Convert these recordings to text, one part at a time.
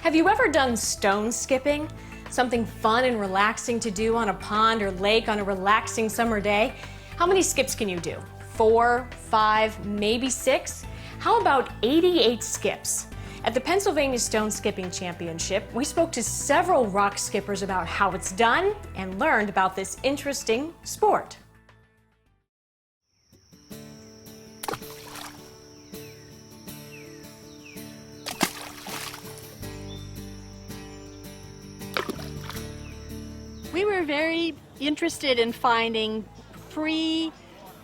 Have you ever done stone skipping? Something fun and relaxing to do on a pond or lake on a relaxing summer day? How many skips can you do? 4, 5, maybe 6? How about 88 skips? At the Pennsylvania Stone Skipping Championship, we spoke to several rock skippers about how it's done and learned about this interesting sport. We were very interested in finding free,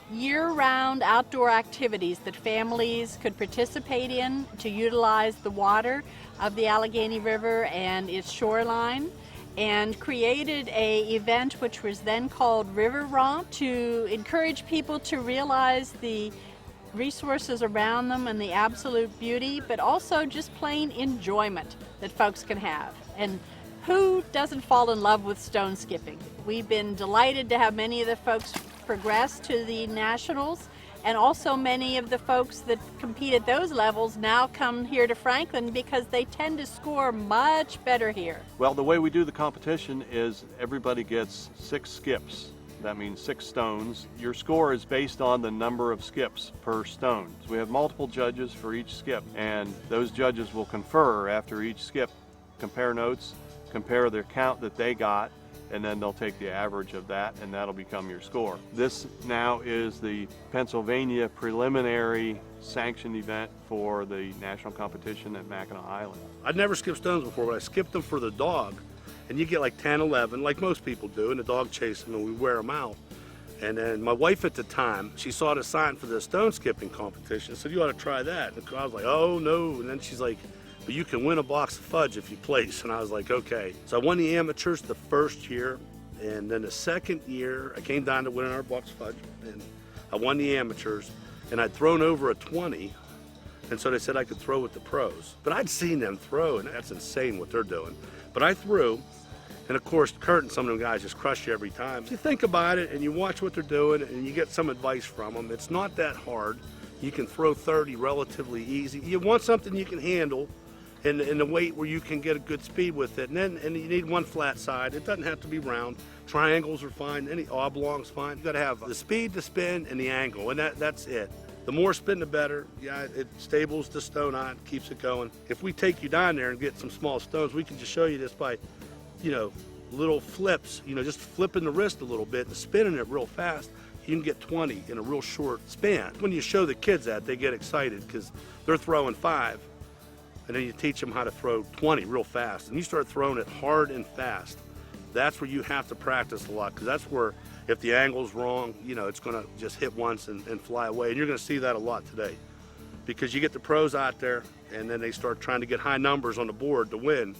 year-round outdoor activities that families could participate in to utilize the water of the Allegheny River and its shoreline, and created an event which was then called River Romp to encourage people to realize the resources around them and the absolute beauty, but also just plain enjoyment that folks can have. And who doesn't fall in love with stone skipping? We've been delighted to have many of the folks progress to the nationals, and also many of the folks that compete at those levels now come here to Franklin because they tend to score much better here. Well, the way we do the competition is everybody gets 6 skips. That means 6 stones. Your score is based on the number of skips per stone. So we have multiple judges for each skip, and those judges will confer after each skip, compare notes, compare their count that they got, and then they'll take the average of that, and that'll become your score. This now is the Pennsylvania preliminary sanctioned event for the national competition at Mackinac Island. I'd never skipped stones before, but I skipped them for the dog, and you get like 10, 11, like most people do, and the dog chases them, and we wear them out. And then my wife at the time, she saw the sign for the stone skipping competition, said, "You ought to try that." And I was like, "Oh no," and then she's like, "But you can win a box of fudge if you place." And I was like, okay. So I won the amateurs the first year, and then the second year, I came down to winning our box of fudge, and I won the amateurs, and I'd thrown over a 20, and so they said I could throw with the pros. But I'd seen them throw, and that's insane what they're doing. But I threw, and of course, Kurt and some of them guys just crush you every time. If you think about it, and you watch what they're doing, and you get some advice from them, it's not that hard. You can throw 30 relatively easy. You want something you can handle, in the weight where you can get a good speed with it, and you need one flat side. It doesn't have to be round. Triangles are fine, any oblongs fine. You got to have the speed, the spin, and the angle, and that's it. The more spin, the better. Yeah, it stables the stone on, keeps it going. If we take you down there and get some small stones, we can just show you this by, little flips. Just flipping the wrist a little bit and spinning it real fast. You can get 20 in a real short span. When you show the kids that, they get excited because they're throwing 5. And then you teach them how to throw 20 real fast, and you start throwing it hard and fast. That's where you have to practice a lot, because that's where, if the angle's wrong, it's going to just hit once and fly away. And you're going to see that a lot today, because you get the pros out there, and then they start trying to get high numbers on the board to win,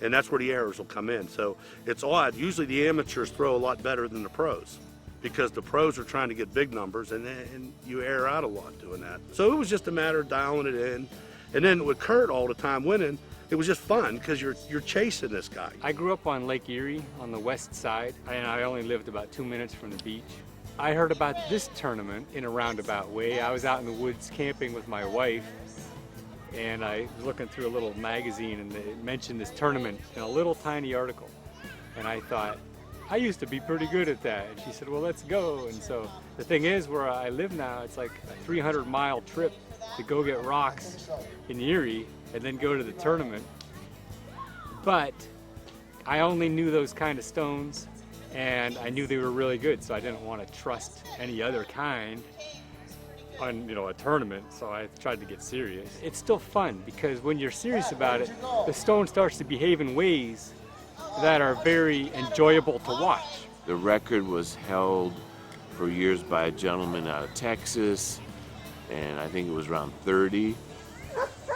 and that's where the errors will come in. So it's odd. Usually the amateurs throw a lot better than the pros, because the pros are trying to get big numbers, and you air out a lot doing that. So it was just a matter of dialing it in. And then with Kurt all the time winning, it was just fun because you're chasing this guy. I grew up on Lake Erie on the west side, and I only lived about 2 minutes from the beach. I heard about this tournament in a roundabout way. I was out in the woods camping with my wife, and I was looking through a little magazine, and it mentioned this tournament in a little tiny article. And I thought, I used to be pretty good at that. And she said, well, let's go. And so the thing is, where I live now, it's like a 300-mile trip to go get rocks in Erie and then go to the tournament. But I only knew those kind of stones, and I knew they were really good, so I didn't want to trust any other kind on a tournament, so I tried to get serious. It's still fun, because when you're serious about it, the stone starts to behave in ways that are very enjoyable to watch. The record was held for years by a gentleman out of Texas, and I think it was around 30.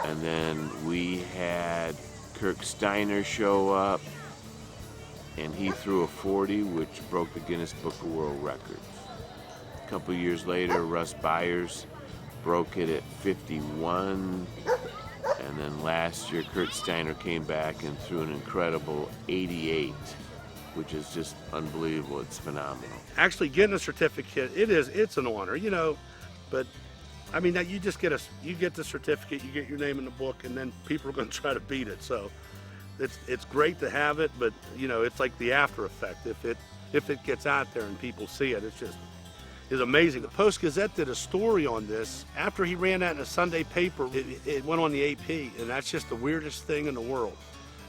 And then we had Kirk Steiner show up, and he threw a 40, which broke the Guinness Book of World Records. A couple years later, Russ Byers broke it at 51. And then last year, Kurt Steiner came back and threw an incredible 88, which is just unbelievable. It's phenomenal. Actually, getting a certificate, it's an honor, but I mean, you just get the certificate, you get your name in the book, and then people are going to try to beat it. So it's great to have it, but you know, it's like the after effect. If it gets out there and people see it, it's amazing. The Post-Gazette did a story on this. After he ran that in a Sunday paper, it went on the AP, and that's just the weirdest thing in the world.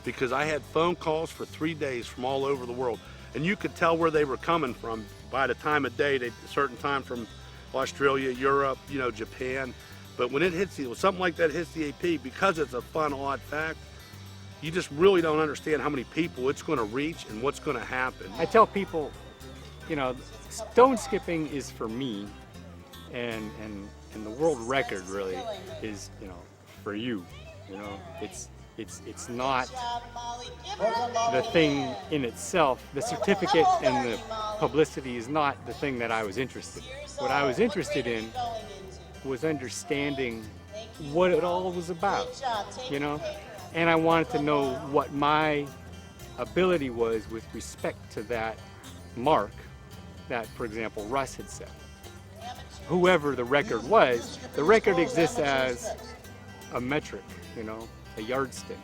Because I had phone calls for 3 days from all over the world, and you could tell where they were coming from by the time of day. A certain time from Australia, Europe, you know, Japan. But when it hits you, something like that hits the AP, because it's a fun, odd fact, you just really don't understand how many people it's going to reach and what's going to happen. I tell people, you know, stone skipping is for me, and the world record really is, you know, for you. You know, it's not the thing in itself. The certificate and the publicity is not the thing that I was interested in. What I was interested in was understanding what it all was about, you know? And I wanted to know what my ability was with respect to that mark that, for example, Russ had set. Whoever the record was, the record exists as a metric, you know, a yardstick.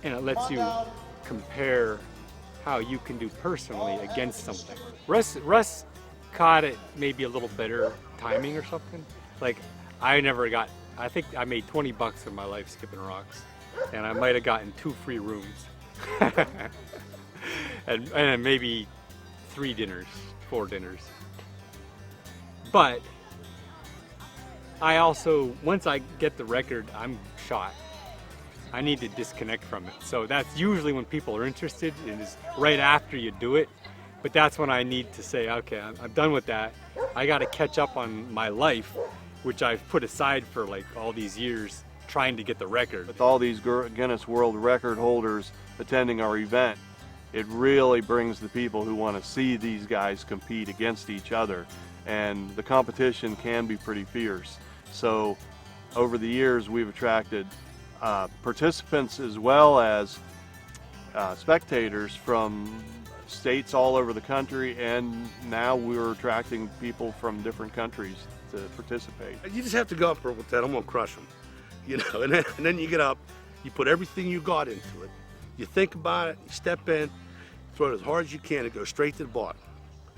And it lets you compare how you can do personally against something. Russ caught it maybe a little better timing or something. Like, I think I made 20 bucks in my life skipping rocks, and I might have gotten 2 free rooms. and maybe 3 dinners, 4 dinners. But I also, once I get the record, I'm shot. I need to disconnect from it. So that's usually when people are interested, and is right after you do it. But that's when I need to say, okay, I'm done with that. I got to catch up on my life, which I've put aside for like all these years trying to get the record. With all these Guinness World Record holders attending our event, it really brings the people who want to see these guys compete against each other. And the competition can be pretty fierce. So over the years, we've attracted participants as well as spectators from states all over the country, and now we're attracting people from different countries to participate. You just have to go up there with that. I'm gonna crush them, you know. And then you get up, you put everything you got into it. You think about it, you step in, throw it as hard as you can, and go straight to the bottom.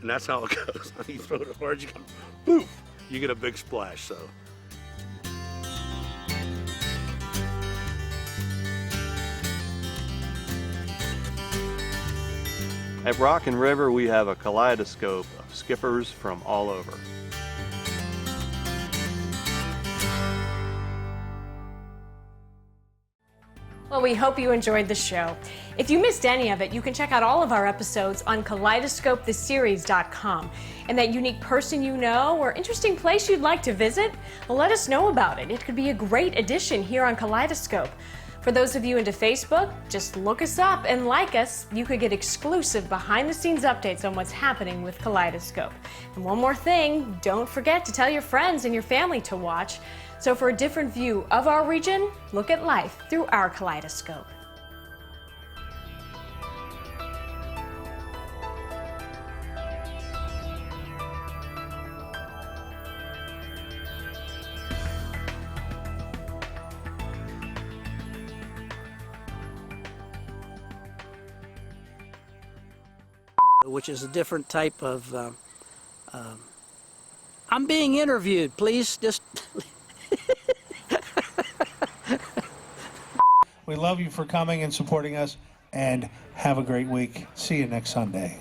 And that's how it goes. You throw it as hard as you can, poof, you get a big splash. So. At Rock and River, we have a kaleidoscope of skippers from all over. Well, we hope you enjoyed the show. If you missed any of it, you can check out all of our episodes on KaleidoscopeTheSeries.com. And that unique person you know or interesting place you'd like to visit, well, let us know about it. It could be a great addition here on Kaleidoscope. For those of you into Facebook, just look us up and like us. You could get exclusive behind-the-scenes updates on what's happening with Kaleidoscope. And one more thing, don't forget to tell your friends and your family to watch. So for a different view of our region, look at life through our kaleidoscope. Which is a different type of, I'm being interviewed, please just. We love you for coming and supporting us, and have a great week. See you next Sunday.